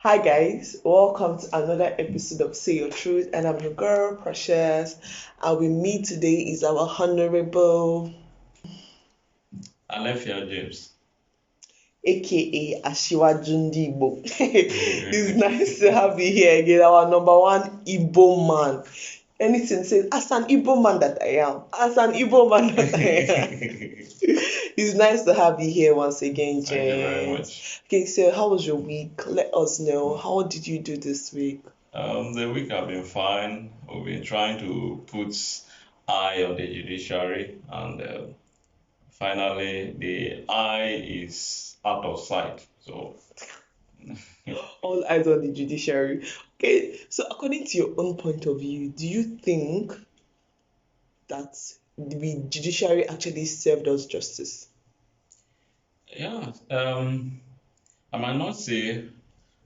Hi guys, welcome to another episode of Say Your Truth, and I'm your girl Precious. And with me today is our honorable, Alefia James. aka Ashiwaju Igbo. It's nice to have you here again, our number one Igbo man. Anything says, as an Igbo man that I am, as an Igbo man that I am. It's nice to have you here once again, James. Thank you very much. Okay, so how was your week? Let us know. How did you do this week? The week have been fine. We've been trying to put eye on the judiciary, and finally the eye is out of sight. So, All eyes on the judiciary. Okay, so according to your own point of view, do you think that the judiciary actually served us justice? yeah, I might not say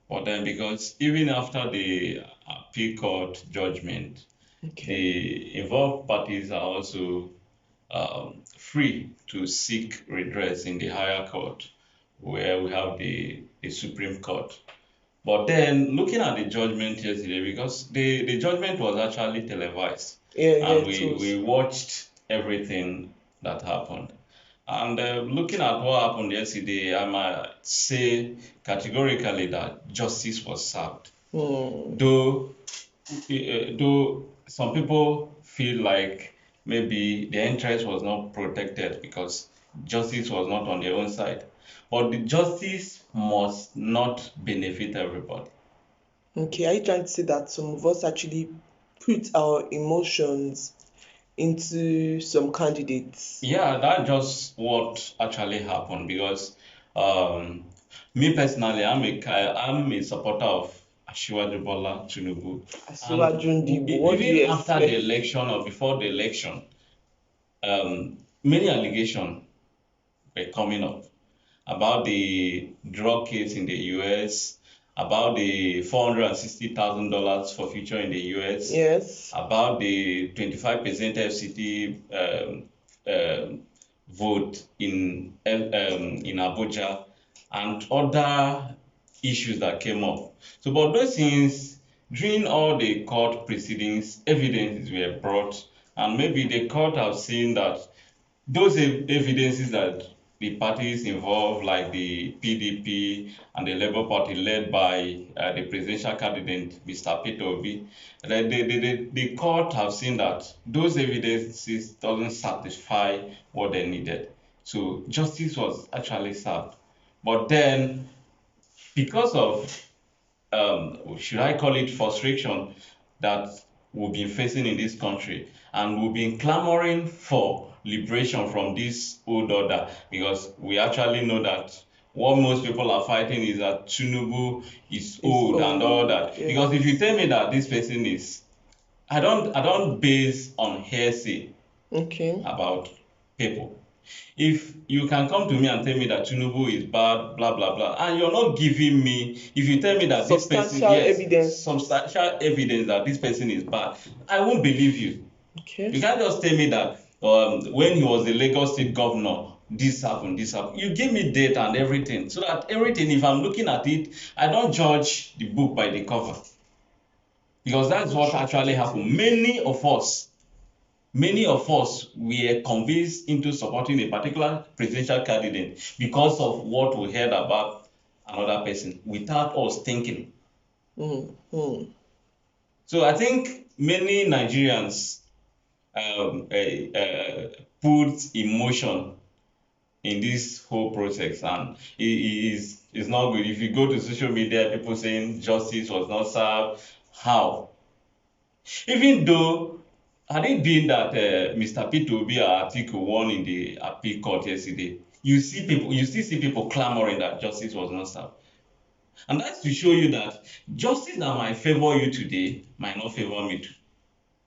for them because even after the appeal court judgment, Okay. the involved parties are also free to seek redress in the higher court, where we have the Supreme Court. But then, looking at the judgment yesterday, because the judgment was actually televised, Yeah, and it was. we watched everything that happened. And looking at what happened yesterday, I might say categorically that justice was served. Though though some people feel like maybe their interest was not protected because justice was not on their own side. But the justice must not benefit everybody. Okay, are you trying to say that some of us actually put our emotions into some candidates? Yeah, that's just what actually happened because um, me personally, I'm a supporter of Asiwaju Bola Tinubu, and Asiwaju Igbo, what do even you after the expect? election or before the election, many allegations were coming up about the drug case in the US, about the $460,000 forfeiture in the US, Yes. about the 25% FCT vote in Abuja, and other issues that came up. So, but those things, during all the court proceedings, evidences were brought, and maybe the court have seen that those evidences that the parties involved, like the PDP and the Labour Party led by the presidential candidate, Mr. Peter Obi, the court have seen that those evidences doesn't satisfy what they needed. So justice was actually served. But then, because of should I call it frustration that we've been facing in this country, and we've been clamoring for liberation from this old order because we actually know that what most people are fighting is that Tinubu is old and all that. Yeah. Because if you tell me that this person is, I don't base on hearsay Okay. about people. If you can come to me and tell me that Tinubu is bad, blah blah blah, and you're not giving me, if you tell me that this person, Substantial yes, evidence. substantial evidence that this person is bad, I won't believe you. Okay. You can't just tell me that when he was the Lagos State governor, this happened, this happened. You give me data and everything, so that everything, if I'm looking at it, I don't judge the book by the cover, because that's what actually happened. Many of us were convinced into supporting a particular presidential candidate because of what we heard about another person without us thinking. So I think many Nigerians put emotion in this whole process, and it's not good. If you go to social media, people saying justice was not served. How? Even though, had it been that Mr. Peter Obi article won in the appeal court yesterday, you still see people clamoring that justice was not served. And that's to show you that justice that might favor you today might not favor me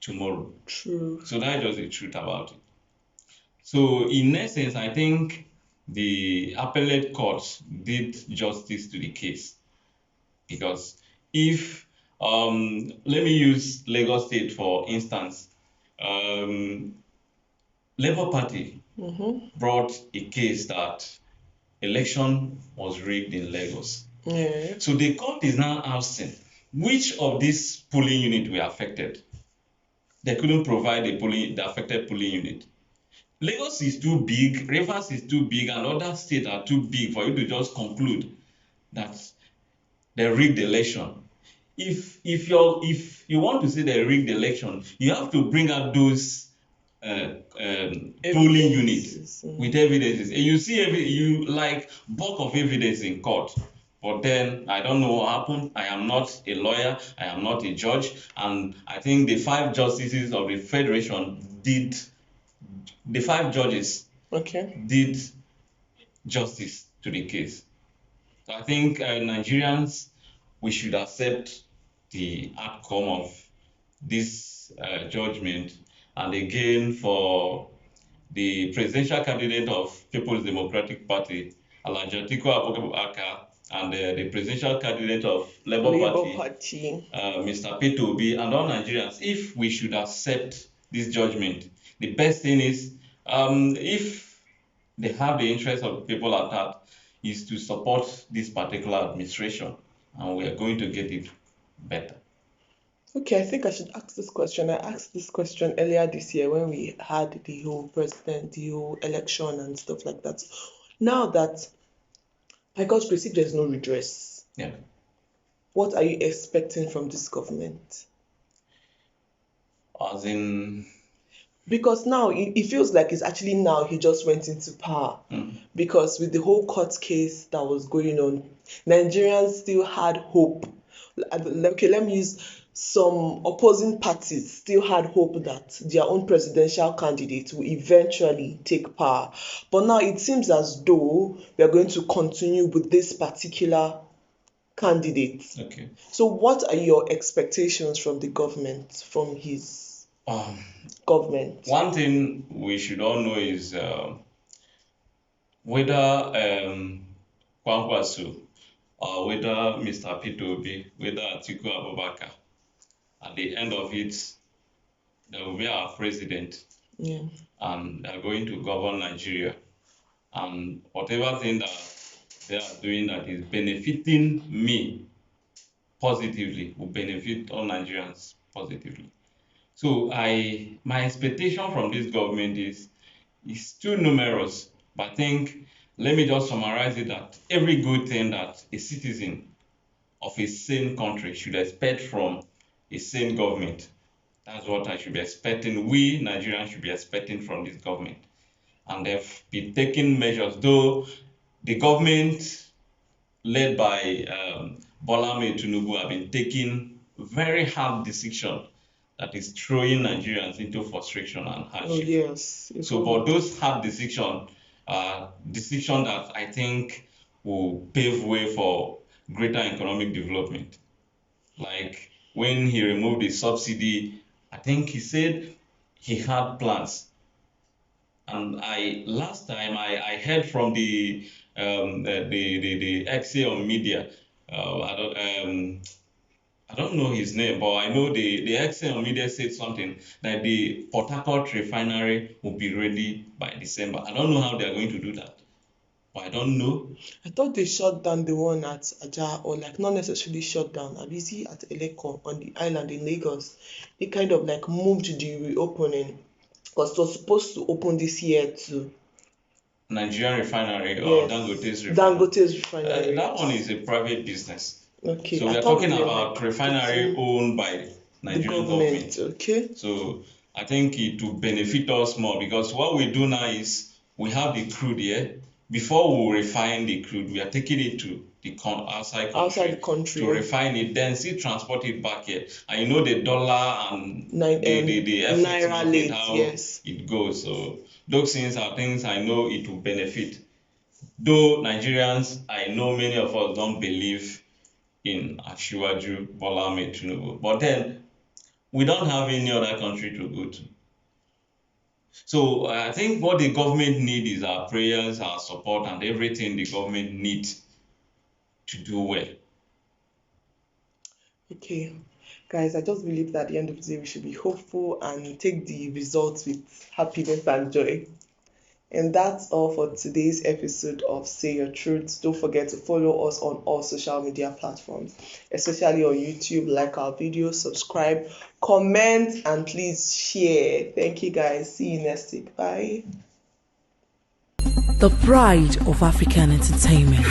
tomorrow. True. So that's just the truth about it. So in essence, I think the appellate court did justice to the case, because if let me use Lagos State for instance. Labour Party brought a case that election was rigged in Lagos. Yeah. So the court is now asking which of these polling units were affected. They couldn't provide the affected polling unit. Lagos is too big, Rivers is too big, and other states are too big for you to just conclude that they rigged the election. If you want to say they rigged the election, you have to bring out those polling units with evidences. And you see you like bulk of evidence in court. But then I don't know what happened. I am not a lawyer. I am not a judge. And I think the 5 justices of the Federation did, the 5 judges Okay. did justice to the case. So I think Nigerians, we should accept the outcome of this judgment. And again, for the presidential candidate of People's Democratic Party, Alhaji Atiku Abubakar, and the presidential candidate of Labour Party, Mr. Peter Obi, and all Nigerians, if we should accept this judgment, the best thing is, if they have the interest of people at heart, is to support this particular administration, and we are going to get it better. Okay, I think I should ask this question. I asked this question earlier this year when we had the whole the whole election and stuff like that. Now that by God's grace, if there's no redress, Yeah. what are you expecting from this government? As in, because now it feels like it's actually now he just went into power. Because with the whole court case that was going on, Nigerians still had hope. Okay, let me use some opposing parties still had hope that their own presidential candidate will eventually take power. But now it seems as though we are going to continue with this particular candidate. Okay. So what are your expectations from the government, from his government? One thing we should all know is whether Kwankwaso or whether Mr. Peter Obi, whether Atiku Abubakar, at the end of it, they will be our president. Yeah. And they are going to govern Nigeria. And whatever thing that they are doing that is benefiting me positively will benefit all Nigerians positively. So my expectation from this government is too numerous. But I think, let me just summarize it, that every good thing that a citizen of a sane country should expect from a sane government, that's what I should be expecting. We Nigerians should be expecting from this government. And they've been taking measures, though the government led by Bola Ahmed Tinubu have been taking very hard decisions that is throwing Nigerians into frustration and hardship. Oh, yes. So, but those hard decisions are decisions that I think will pave way for greater economic development. Like when he removed the subsidy, I think he said he had plans. And last time I heard from the XA on media, I don't know his name, but I know the XA on media said something that the Port Harcourt refinery will be ready by December. I don't know how they are going to do that, but I don't know. I thought they shut down the one at Aja, or like not necessarily shut down. I busy at Eleko on the island in Lagos. They kind of like moved the reopening because it was supposed to open this year too. Nigerian refinery or Yes. Dangote's refinery. Dangote's refinery. That one is a private business. Okay. So we are talking about refinery owned by Nigerian government. Okay. So I think it will benefit us more, because what we do now is we have the crude here. Before we refine the crude, we are taking it to the outside the country to refine it, then still transport it back here. And you know the dollar and the naira rate, how yes, it goes. So those things are things I know it will benefit. Though Nigerians, I know many of us don't believe in Asiwaju Bola Ahmed Tinubu, but then we don't have any other country to go to. So I think what the government needs is our prayers, our support, and everything the government needs to do well. Okay, guys, I just believe that at the end of the day we should be hopeful and take the results with happiness and joy. And that's all for today's episode of Say Your Truth. Don't forget to follow us on all social media platforms, especially on YouTube. Like our videos, subscribe, comment, and please share. Thank you guys. See you next week. Bye. The pride of African entertainment.